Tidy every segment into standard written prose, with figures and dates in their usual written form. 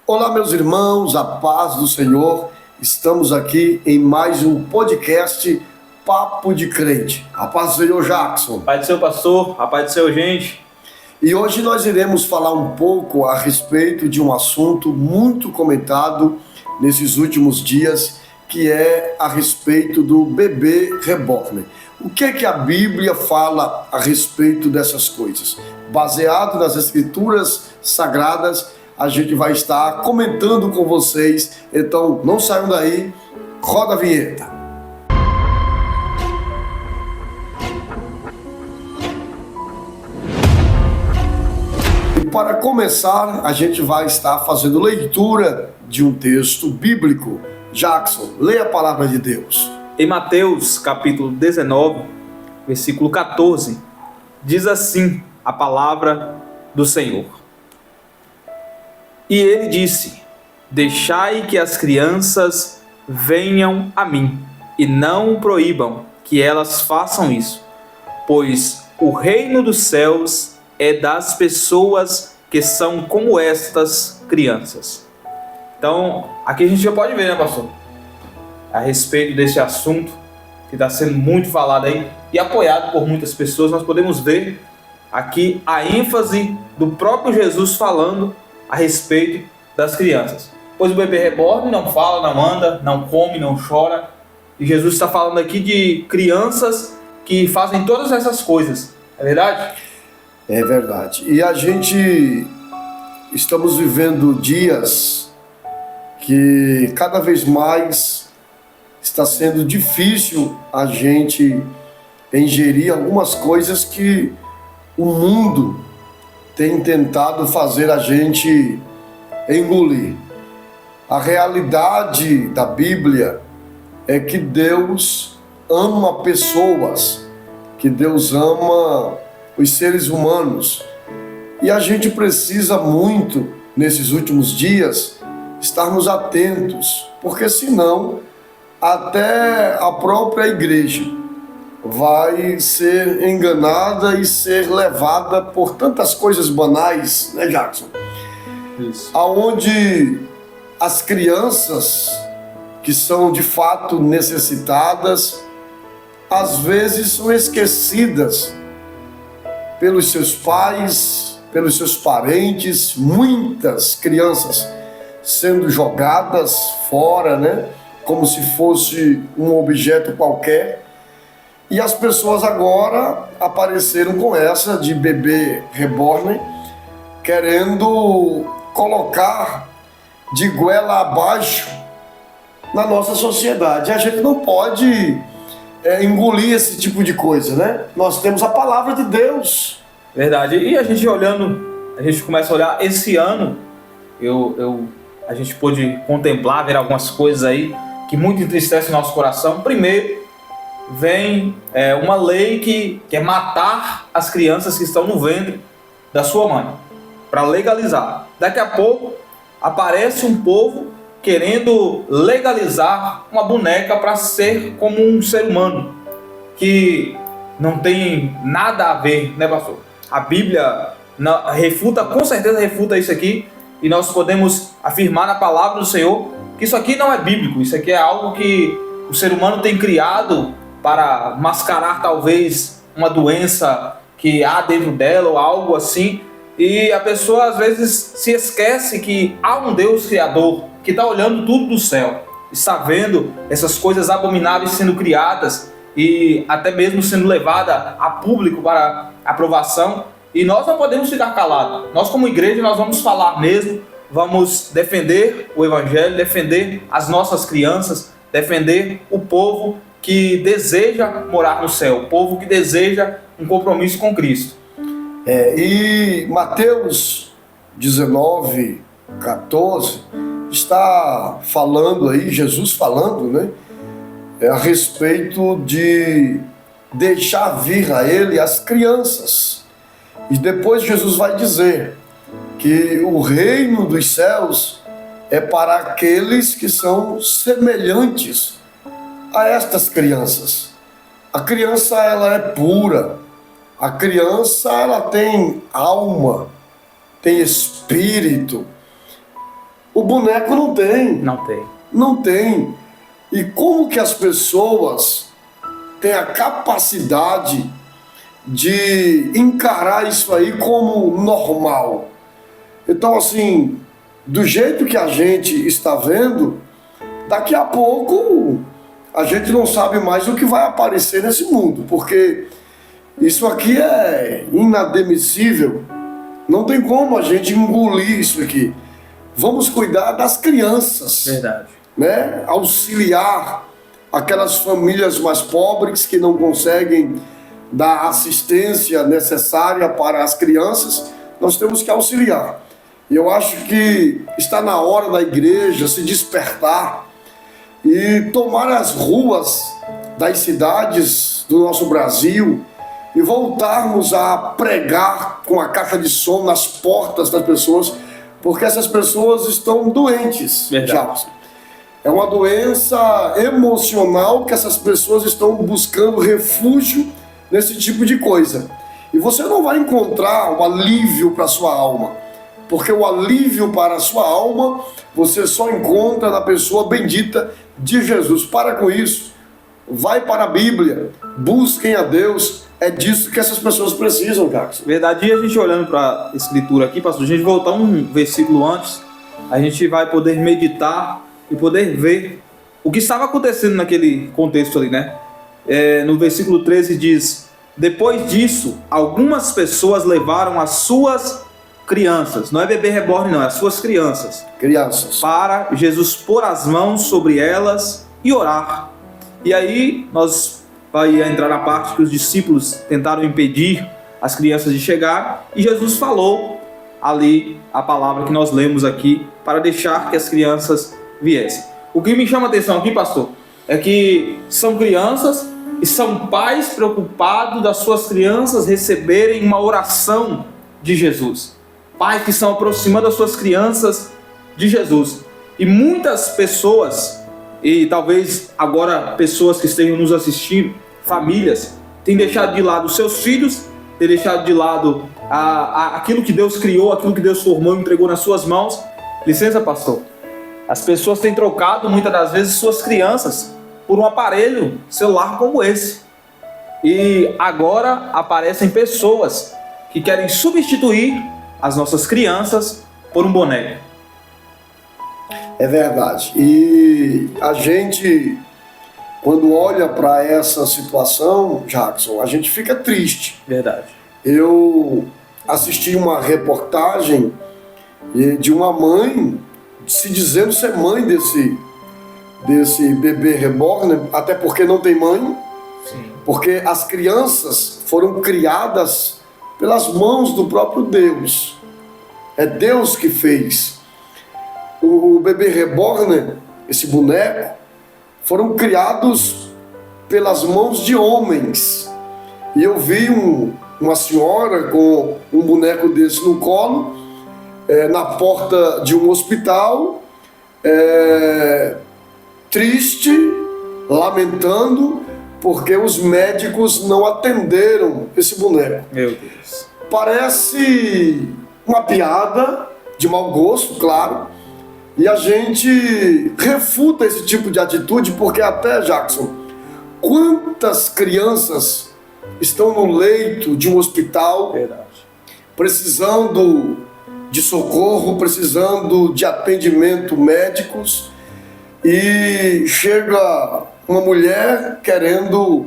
Olá, meus irmãos, a paz do Senhor. Estamos aqui em mais um podcast Papo de Crente. A paz do Senhor, Jackson. Pai do seu pastor, a paz do seu gente. E hoje nós iremos falar um pouco a respeito de um assunto muito comentado nesses últimos dias, que é a respeito do bebê reborn. O que é que a Bíblia fala a respeito dessas coisas? Baseado nas Escrituras Sagradas, a gente vai estar comentando com vocês. Então, não saiam daí, roda a vinheta. E para começar, a gente vai estar fazendo leitura de um texto bíblico. Jackson, leia a palavra de Deus. Em Mateus, capítulo 19, versículo 14, diz assim a palavra do Senhor. E ele disse: deixai que as crianças venham a mim, e não proíbam que elas façam isso, pois o reino dos céus é das pessoas que são como estas crianças. Então, aqui a gente já pode ver, né, pastor? A respeito desse assunto que está sendo muito falado aí e apoiado por muitas pessoas, nós podemos ver aqui a ênfase do próprio Jesus falando a respeito das crianças. Pois o bebê reborn não fala, não anda, não come, não chora. E Jesus está falando aqui de crianças que fazem todas essas coisas. É verdade? É verdade. E a gente estamos vivendo dias que cada vez mais está sendo difícil a gente ingerir algumas coisas que o mundo tem tentado fazer a gente engolir. A realidade da Bíblia é que Deus ama pessoas, que Deus ama os seres humanos. E a gente precisa muito, nesses últimos dias, estarmos atentos, porque senão até a própria igreja vai ser enganada e ser levada por tantas coisas banais, né, Jackson? Isso. Aonde as crianças que são de fato necessitadas, às vezes são esquecidas pelos seus pais, pelos seus parentes, muitas crianças sendo jogadas fora, né? Como se fosse um objeto qualquer. E as pessoas agora apareceram com essa de bebê reborn, querendo colocar de goela abaixo na nossa sociedade. A gente não pode engolir esse tipo de coisa, né? Nós temos a palavra de Deus. Verdade. E a gente olhando, a gente começa a olhar esse ano, a gente pôde contemplar, ver algumas coisas aí que muito entristecem o nosso coração. Primeiro, vem uma lei que quer matar as crianças que estão no ventre da sua mãe, para legalizar. Daqui a pouco aparece um povo querendo legalizar uma boneca para ser como um ser humano, que não tem nada a ver, né, pastor? A Bíblia refuta, com certeza refuta isso aqui, e nós podemos afirmar na palavra do Senhor que isso aqui não é bíblico, isso aqui é algo que o ser humano tem criado para mascarar talvez uma doença que há dentro dela ou algo assim. E a pessoa às vezes se esquece que há um Deus Criador que está olhando tudo do céu, está vendo essas coisas abomináveis sendo criadas e até mesmo sendo levada a público para aprovação. E nós não podemos ficar calados. Nós como igreja nós vamos falar mesmo, vamos defender o Evangelho, defender as nossas crianças, defender o povo que deseja morar no céu, o povo que deseja um compromisso com Cristo. E Mateus 19, 14, está falando aí, Jesus falando, né? A respeito de deixar vir a ele as crianças. E depois Jesus vai dizer que o reino dos céus é para aqueles que são semelhantes a estas crianças. A criança, ela é pura. A criança, ela tem alma, tem espírito. O boneco não tem. Não tem. Não tem. E como que as pessoas têm a capacidade de encarar isso aí como normal? Então, assim, do jeito que a gente está vendo, daqui a pouco a gente não sabe mais o que vai aparecer nesse mundo, porque isso aqui é inadmissível. Não tem como a gente engolir isso aqui. Vamos cuidar das crianças. Verdade. Né? Auxiliar aquelas famílias mais pobres que não conseguem dar assistência necessária para as crianças. Nós temos que auxiliar. E eu acho que está na hora da igreja se despertar e tomar as ruas das cidades do nosso Brasil e voltarmos a pregar com a caixa de som nas portas das pessoas, porque essas pessoas estão doentes. Verdade. É uma doença emocional que essas pessoas estão buscando refúgio nesse tipo de coisa. E você não vai encontrar o alívio para a sua alma, porque o alívio para a sua alma você só encontra na pessoa bendita de Jesus. Para com isso, vai para a Bíblia, busquem a Deus. É disso que essas pessoas precisam, Jackson. Verdade. E a gente olhando para a escritura aqui, pastor, a gente voltar um versículo antes, a gente vai poder meditar e poder ver o que estava acontecendo naquele contexto ali, né? No versículo 13 diz: depois disso, algumas pessoas levaram as suas crianças, não é bebê reborn não, é as suas crianças, para Jesus pôr as mãos sobre elas e orar. E aí nós vai entrar na parte que os discípulos tentaram impedir as crianças de chegar, e Jesus falou ali a palavra que nós lemos aqui para deixar que as crianças viessem. O que me chama a atenção aqui, pastor, é que são crianças e são pais preocupados das suas crianças receberem uma oração de Jesus. Pais que estão aproximando as suas crianças de Jesus. E muitas pessoas, e talvez agora pessoas que estejam nos assistindo, famílias, têm deixado de lado os seus filhos, têm deixado de lado aquilo que Deus criou, aquilo que Deus formou e entregou nas suas mãos. Licença, pastor. As pessoas têm trocado muitas das vezes suas crianças por um aparelho celular como esse. E agora aparecem pessoas que querem substituir as nossas crianças por um boneco. É verdade. E a gente, quando olha para essa situação, Jackson, a gente fica triste. Verdade. Eu assisti uma reportagem de uma mãe se dizendo ser mãe desse bebê reborn, até porque não tem mãe. Sim. Porque as crianças foram criadas pelas mãos do próprio Deus. É Deus que fez. O bebê reborn, esse boneco, foram criados pelas mãos de homens. E eu vi uma senhora com um boneco desse no colo, na porta de um hospital, triste, lamentando, porque os médicos não atenderam esse boneco. Meu Deus. Parece uma piada de mau gosto, claro, e a gente refuta esse tipo de atitude, porque até, Jackson, quantas crianças estão no leito de um hospital, verdade, precisando de socorro, precisando de atendimento médicos, e chega uma mulher querendo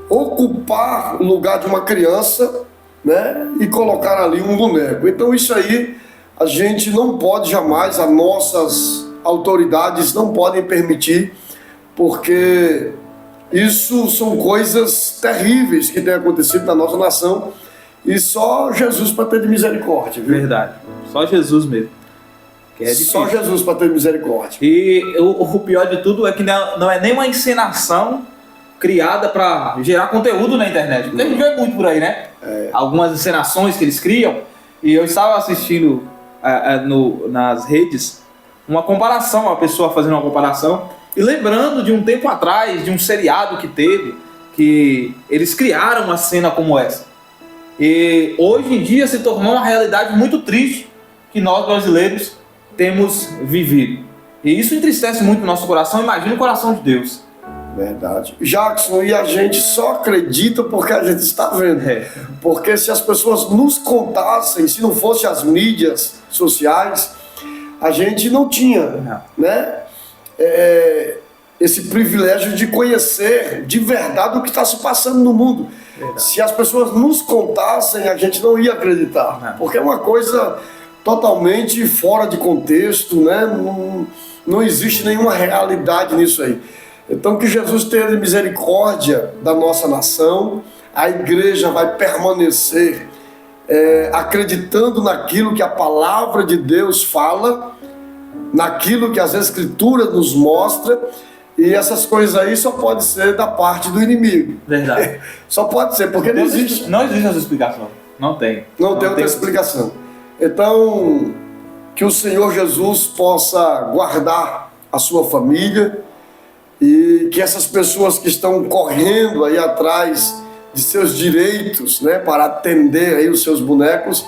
ocupar o lugar de uma criança, né, e colocar ali um boneco. Então isso aí a gente não pode jamais, as nossas autoridades não podem permitir, porque isso são coisas terríveis que têm acontecido na nossa nação, e só Jesus para ter de misericórdia, viu? Verdade, só Jesus mesmo. Que é só Jesus para ter misericórdia. E o pior de tudo é que não é nem uma encenação criada para gerar conteúdo na internet. Porque a gente vê muito por aí, né? Algumas encenações que eles criam. E eu estava assistindo nas redes uma comparação, uma pessoa fazendo uma comparação e lembrando de um tempo atrás, de um seriado que teve, que eles criaram uma cena como essa. E hoje em dia se tornou uma realidade muito triste, que nós brasileiros temos vivido. E isso entristece muito o nosso coração, imagina o coração de Deus. Verdade. Jackson, e a gente só acredita porque a gente está vendo. Porque se as pessoas nos contassem, se não fossem as mídias sociais, a gente não tinha, né, esse privilégio de conhecer de verdade o que está se passando no mundo. Verdade. Se as pessoas nos contassem, a gente não ia acreditar. Porque é uma coisa totalmente fora de contexto, né? Não existe nenhuma realidade nisso aí. Então, que Jesus tenha misericórdia da nossa nação, a igreja vai permanecer acreditando naquilo que a palavra de Deus fala, naquilo que as Escrituras nos mostra, e essas coisas aí só pode ser da parte do inimigo. Verdade. Só pode ser, porque não existe. Não existe essa explicação. Não tem. Não tem outra explicação. Então, que o Senhor Jesus possa guardar a sua família, e que essas pessoas que estão correndo aí atrás de seus direitos, né, para atender aí os seus bonecos,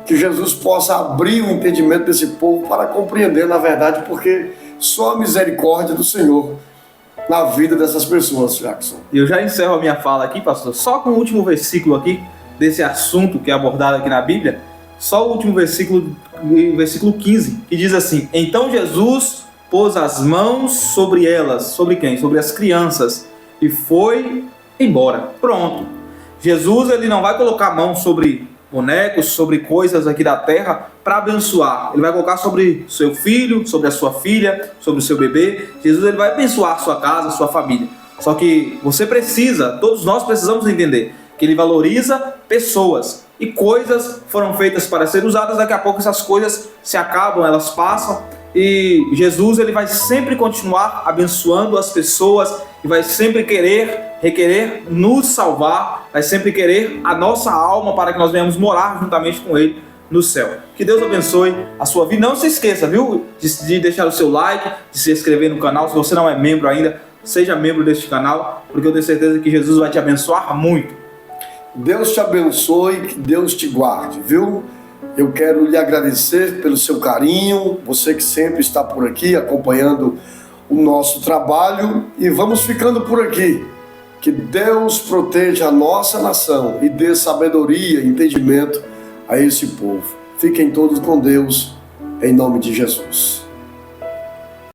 que Jesus possa abrir o entendimento desse povo para compreender, na verdade, porque só a misericórdia do Senhor na vida dessas pessoas, Jackson. Eu já encerro a minha fala aqui, pastor, só com o último versículo aqui desse assunto que é abordado aqui na Bíblia, só o último versículo, versículo 15, que diz assim: então Jesus pôs as mãos sobre elas. Sobre quem? Sobre as crianças. E foi embora. Pronto. Jesus, ele não vai colocar a mão sobre bonecos, sobre coisas aqui da terra para abençoar. Ele vai colocar sobre o seu filho, sobre a sua filha, sobre o seu bebê. Jesus, ele vai abençoar a sua casa, a sua família. Só que você precisa, todos nós precisamos entender que ele valoriza pessoas. E coisas foram feitas para ser usadas. Daqui a pouco essas coisas se acabam, elas passam. E Jesus, ele vai sempre continuar abençoando as pessoas e vai sempre requerer nos salvar, vai sempre querer a nossa alma para que nós venhamos morar juntamente com Ele no céu. Que Deus abençoe a sua vida. Não se esqueça, viu, de deixar o seu like, de se inscrever no canal. Se você não é membro ainda, seja membro deste canal, porque eu tenho certeza que Jesus vai te abençoar muito. Deus te abençoe, que Deus te guarde, viu? Eu quero lhe agradecer pelo seu carinho, você que sempre está por aqui acompanhando o nosso trabalho, e vamos ficando por aqui. Que Deus proteja a nossa nação e dê sabedoria e entendimento a esse povo. Fiquem todos com Deus, em nome de Jesus.